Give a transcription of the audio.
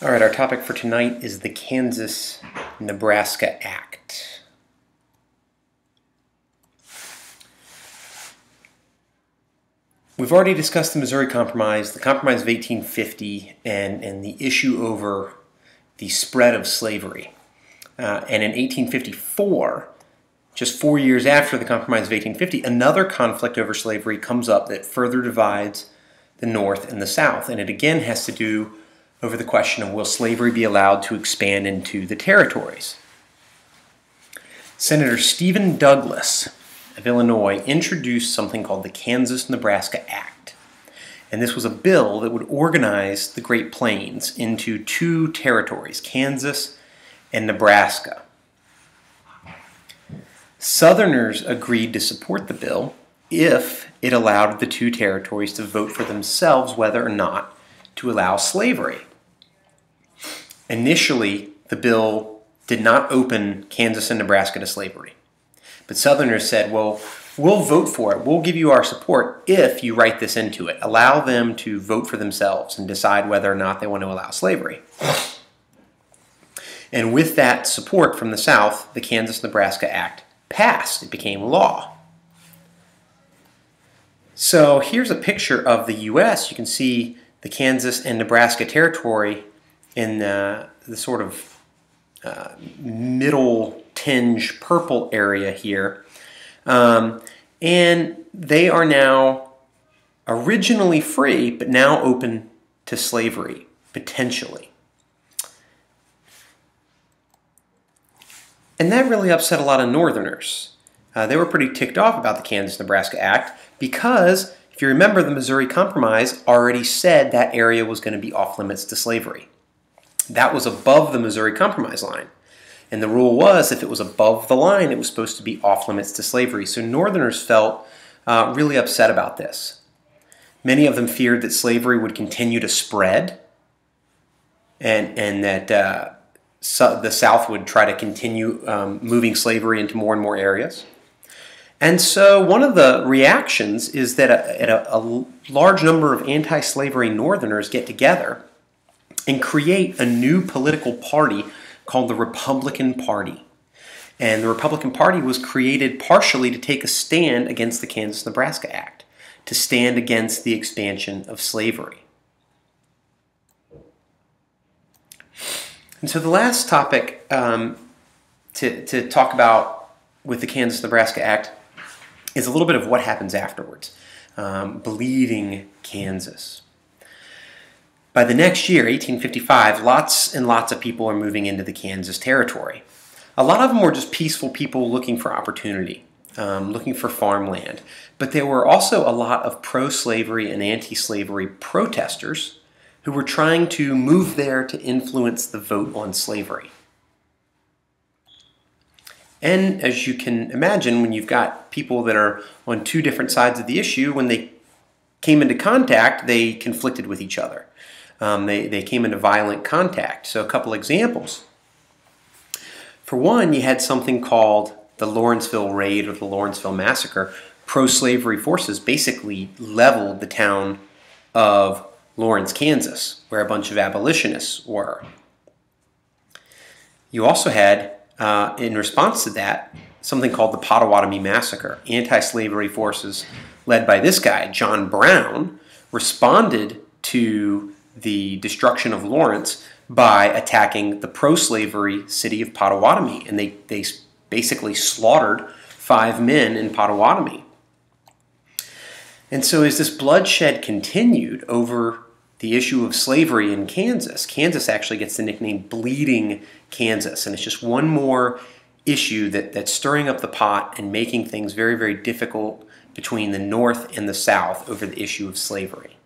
All right, our topic for tonight is the Kansas-Nebraska Act. We've already discussed the Missouri Compromise, the Compromise of 1850, and the issue over the spread of slavery. And in 1854, just 4 years after the Compromise of 1850, another conflict over slavery comes up that further divides the North and the South. And it again has to do over the question of will slavery be allowed to expand into the territories. Senator Stephen Douglas of Illinois introduced something called the Kansas-Nebraska Act. And this was a bill that would organize the Great Plains into two territories, Kansas and Nebraska. Southerners agreed to support the bill if it allowed the two territories to vote for themselves whether or not to allow slavery. Initially, the bill did not open Kansas and Nebraska to slavery. But Southerners said, well, we'll vote for it. We'll give you our support if you write this into it. Allow them to vote for themselves and decide whether or not they want to allow slavery. And with that support from the South, the Kansas-Nebraska Act passed. It became law. So here's a picture of the U.S. You can see the Kansas and Nebraska territory in the sort of middle tinge purple area here. And they are now originally free, but now open to slavery, potentially. And that really upset a lot of Northerners. They were pretty ticked off about the Kansas-Nebraska Act because, if you remember, the Missouri Compromise already said that area was going to be off limits to slavery. That was above the Missouri Compromise line. And the rule was if it was above the line, it was supposed to be off limits to slavery. So Northerners felt really upset about this. Many of them feared that slavery would continue to spread and that the South would try to continue moving slavery into more and more areas. And so one of the reactions is that a large number of anti-slavery Northerners get together and create a new political party called the Republican Party. And the Republican Party was created partially to take a stand against the Kansas-Nebraska Act, to stand against the expansion of slavery. And so the last topic to talk about with the Kansas-Nebraska Act is a little bit of what happens afterwards. Bleeding Kansas. By the next year, 1855, lots and lots of people are moving into the Kansas territory. A lot of them were just peaceful people looking for opportunity, looking for farmland. But there were also a lot of pro-slavery and anti-slavery protesters who were trying to move there to influence the vote on slavery. And as you can imagine, when you've got people that are on two different sides of the issue, when they came into contact, they conflicted with each other. They came into violent contact. So a couple examples. For one, you had something called the Lawrenceville Raid or the Lawrenceville Massacre. Pro-slavery forces basically leveled the town of Lawrence, Kansas, where a bunch of abolitionists were. You also had, in response to that, something called the Pottawatomie Massacre. Anti-slavery forces led by this guy, John Brown, responded to the destruction of Lawrence by attacking the pro-slavery city of Pottawatomie, and they basically slaughtered 5 men in Pottawatomie. And so as this bloodshed continued over the issue of slavery in Kansas, Kansas actually gets the nickname Bleeding Kansas, and it's just one more issue that's stirring up the pot and making things very, very difficult between the North and the South over the issue of slavery.